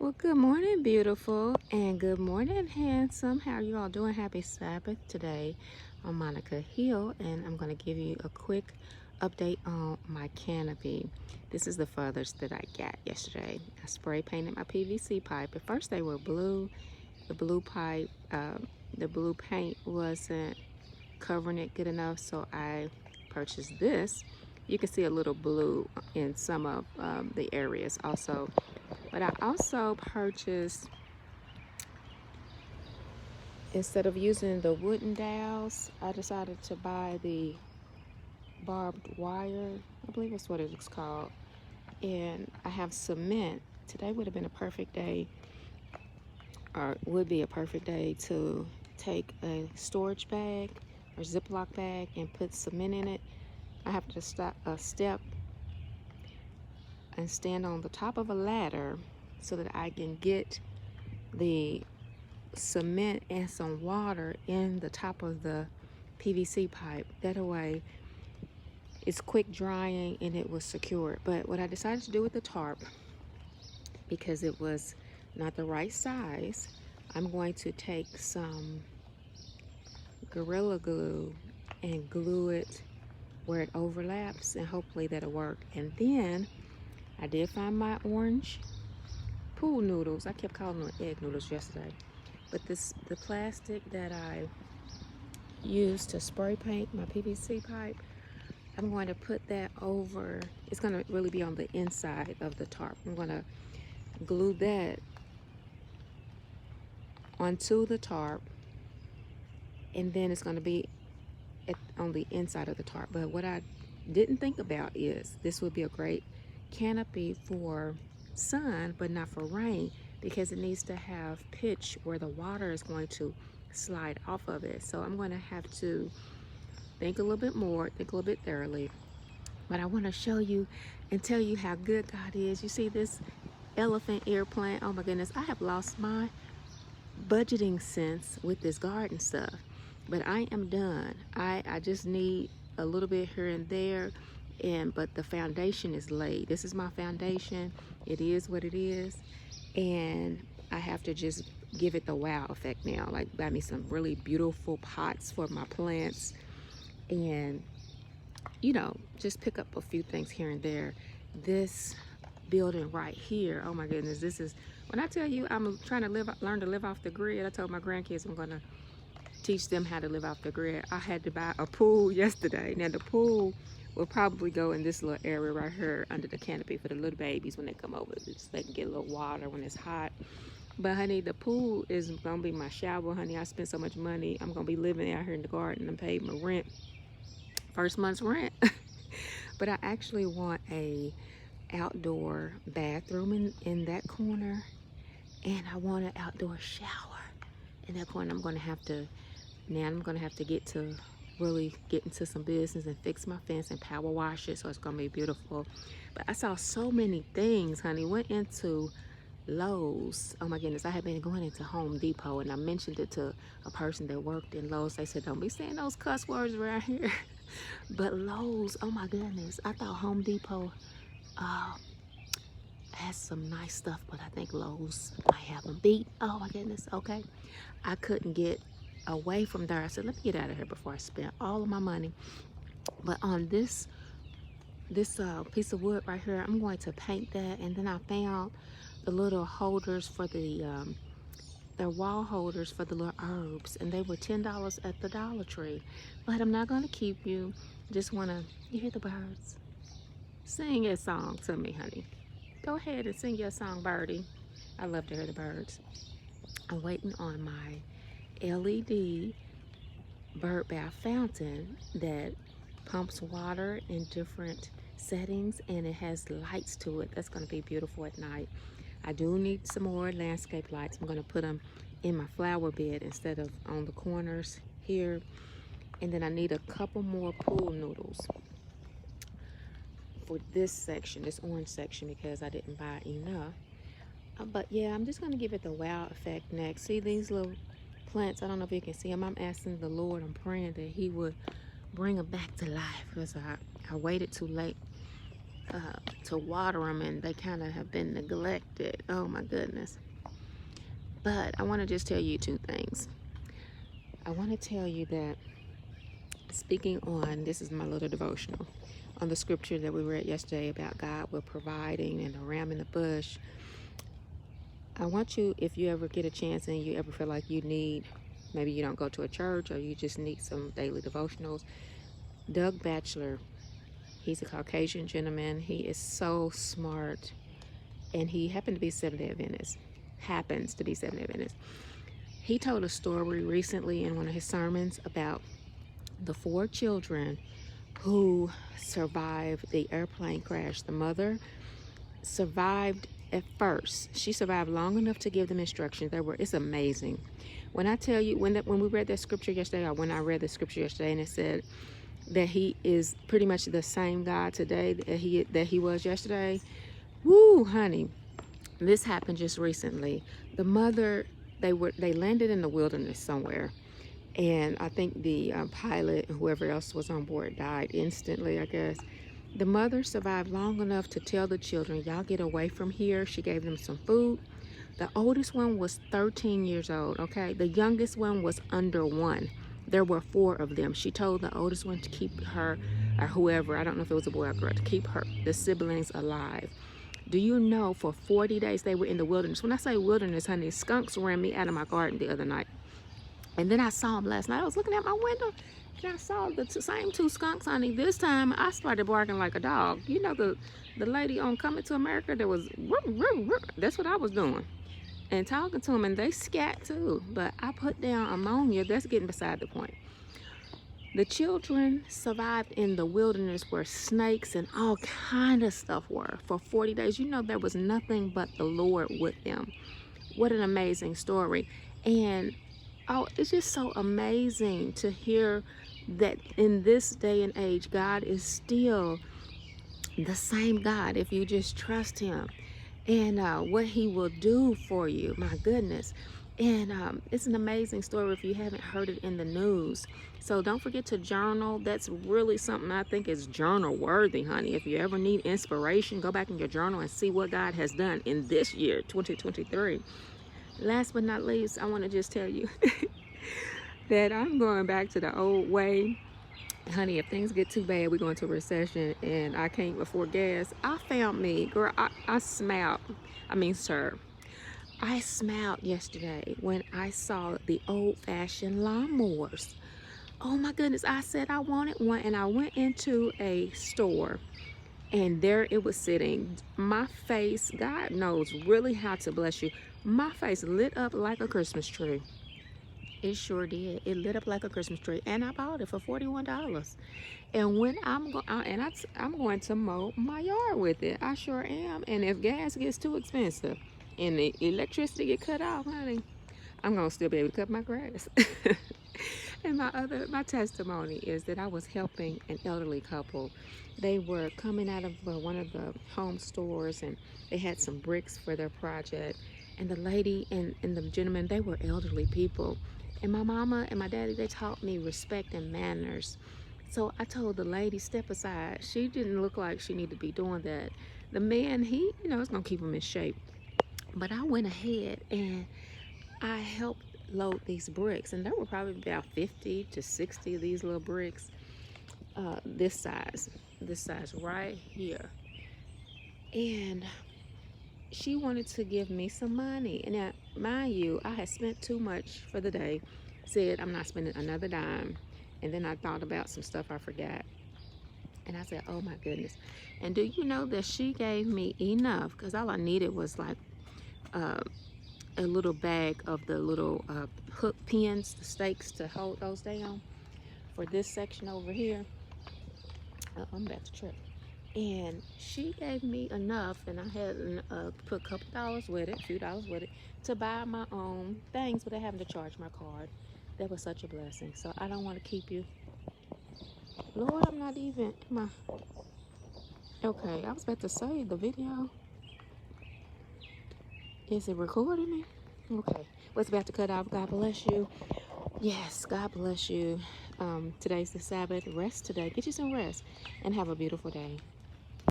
Well, good morning, beautiful, and good morning, handsome. How are you all doing? Happy Sabbath today. I'm Monica Hill, and I'm going to give you a quick update on my canopy. This is the furthest that I got yesterday. I spray painted my PVC pipe. At first, they were blue. The blue pipe, the blue paint wasn't covering it good enough, so I purchased this. You can see a little blue in some of the areas also. But I also purchased, instead of using the wooden dowels, I decided to buy the barbed wire. I believe that's what it's called. And I have cement. Today would have been a perfect day, or would be a perfect day, to take a storage bag or Ziploc bag and put cement in it. I have to step and stand on the top of a ladder so that I can get the cement and some water in the top of the PVC pipe. That way it's quick drying and it was secured. But what I decided to do with the tarp, because it was not the right size, I'm going to take some Gorilla Glue and glue it where it overlaps, and hopefully that'll work. And then I did find my orange pool noodles. I kept calling them egg noodles yesterday. But the plastic that I used to spray paint my PVC pipe, I'm going to put that over. It's going to really be on the inside of the tarp. I'm going to glue that onto the tarp, and then it's going to be on the inside of the tarp. But what I didn't think about is this would be a great canopy for sun, but not for rain, because it needs to have pitch where the water is going to slide off of it. So I'm going to have to think a little bit more, think a little bit thoroughly. But I want to show you and tell you how good God is. You see this elephant ear plant? Oh my goodness, I have lost my budgeting sense with this garden stuff. But I am done. I just need a little bit here and there, but the foundation is laid. This is my foundation. It is what it is. And I have to just give it the wow effect now. Like, buy me some really beautiful pots for my plants, and just pick up a few things here and there. This building right here, oh my goodness, this is, when I tell you I'm trying to learn to live off the grid. I told my grandkids I'm gonna teach them how to live off the grid. I had to buy a pool yesterday. Now the pool will probably go in this little area right here under the canopy for the little babies when they come over, just they can get a little water when it's hot. But honey, the pool is gonna be my shower. Honey, I spent so much money. I'm gonna be living out here in the garden and paid my rent, first month's rent. But I actually want a outdoor bathroom in that corner, and I want an outdoor shower in that corner. I'm gonna have to really get into some business and fix my fence and power wash it, so it's gonna be beautiful. But I saw so many things, honey. Went into Lowe's. Oh my goodness, I had been going into Home Depot, and I mentioned it to a person that worked in Lowe's. They said, don't be saying those cuss words around here. But Lowe's, oh my goodness, I thought Home Depot has some nice stuff, but I think Lowe's might have them beat. Oh my goodness. Okay, I couldn't get away from there. I said, let me get out of here before I spend all of my money. But on this piece of wood right here, I'm going to paint that. And then I found the little holders for the wall holders for the little herbs, and they were $10 at the Dollar Tree. But I'm not going to keep you. Just want to, you hear the birds? Sing a song to me, honey. Go ahead and sing your song, birdie. I love to hear the birds. I'm waiting on my LED bird bath fountain that pumps water in different settings, and it has lights to it. That's going to be beautiful at night. I do need some more landscape lights. I'm going to put them in my flower bed instead of on the corners here. And then I need a couple more pool noodles for this section, this orange section, because I didn't buy enough. But yeah, I'm just going to give it the wow effect next. See these little plants? I don't know if you can see them. I'm asking the Lord, I'm praying that he would bring them back to life, because I waited too late to water them, and they kind of have been neglected. Oh my goodness. But I want to just tell you two things. I want to tell you that, speaking on, this is my little devotional, on the scripture that we read yesterday about God will providing and a ram in the bush. I want you, if you ever get a chance and you ever feel like you need, maybe you don't go to a church or you just need some daily devotionals, Doug Batchelor, he's a Caucasian gentleman. He is so smart, and he happened to be Seventh-day Adventist. Happens to be Seventh-day Adventist. He told a story recently in one of his sermons about the 4 children who survived the airplane crash. The mother survived at first. She survived long enough to give them instructions. It's amazing. When I tell you, when we read that scripture yesterday, or when I read the scripture yesterday, and it said that he is pretty much the same God today that he was yesterday. Woo, honey. This happened just recently. The mother, they landed in the wilderness somewhere, and I think the pilot and whoever else was on board died instantly, I guess. The mother survived long enough to tell the children, y'all get away from here. She gave them some food. The oldest one was 13 years old, okay? The youngest one was under 1. There were 4 of them. She told the oldest one to keep her, or whoever, I don't know if it was a boy or girl, to keep the siblings alive. Do you know, for 40 days they were in the wilderness? When I say wilderness, honey, skunks ran me out of my garden the other night. And then I saw them last night. I was looking at my window, and I saw the same 2 skunks, honey. This time I started barking like a dog. You know the lady on Coming to America that was, that's what I was doing. And talking to them, and they scat too. But I put down ammonia. That's getting beside the point. The children survived in the wilderness where snakes and all kind of stuff were for 40 days. You know, there was nothing but the Lord with them. What an amazing story. And oh, it's just so amazing to hear that in this day and age, God is still the same God if you just trust him, and what he will do for you. My goodness. And it's an amazing story if you haven't heard it in the news. So don't forget to journal. That's really something I think is journal worthy, honey. If you ever need inspiration, go back in your journal and see what God has done in this year, 2023. Last but not least, I want to just tell you that I'm going back to the old way. Honey, if things get too bad, we're going to a recession and I can't afford gas. I found me, girl, I smiled. I mean, sir, I smiled yesterday when I saw the old-fashioned lawnmowers. Oh my goodness, I said I wanted one, and I went into a store and there it was sitting. My face, God knows really how to bless you. My face lit up like a Christmas tree. It sure did. It lit up like a Christmas tree, and I bought it for $41. And when I'm going to mow my yard with it. I sure am. And if gas gets too expensive and the electricity get cut off, honey, I'm gonna still be able to cut my grass. And my testimony is that I was helping an elderly couple. They were coming out of one of the home stores, and they had some bricks for their project. And the lady and the gentleman, they were elderly people. And my mama and my daddy, they taught me respect and manners. So I told the lady, step aside. She didn't look like she needed to be doing that. The man, he, it's gonna keep him in shape. But I went ahead and I helped load these bricks, and there were probably about 50 to 60 of these little bricks, this size right here. And she wanted to give me some money. And now, mind you, I had spent too much for the day, said I'm not spending another dime. And then I thought about some stuff I forgot. And I said, oh my goodness. And do you know that she gave me enough? Because all I needed was like a little bag of the little hook pins, the stakes to hold those down for this section over here. I'm about to trip. And she gave me enough, and I had put a couple dollars with it, a few dollars with it, to buy my own things without having to charge my card. That was such a blessing. So I don't want to keep you. Lord, I'm not even, okay, I was about to say the video. Is it recording me? Okay. What's about to cut off? God bless you. Yes, God bless you. Today's the Sabbath. Rest today. Get you some rest and have a beautiful day.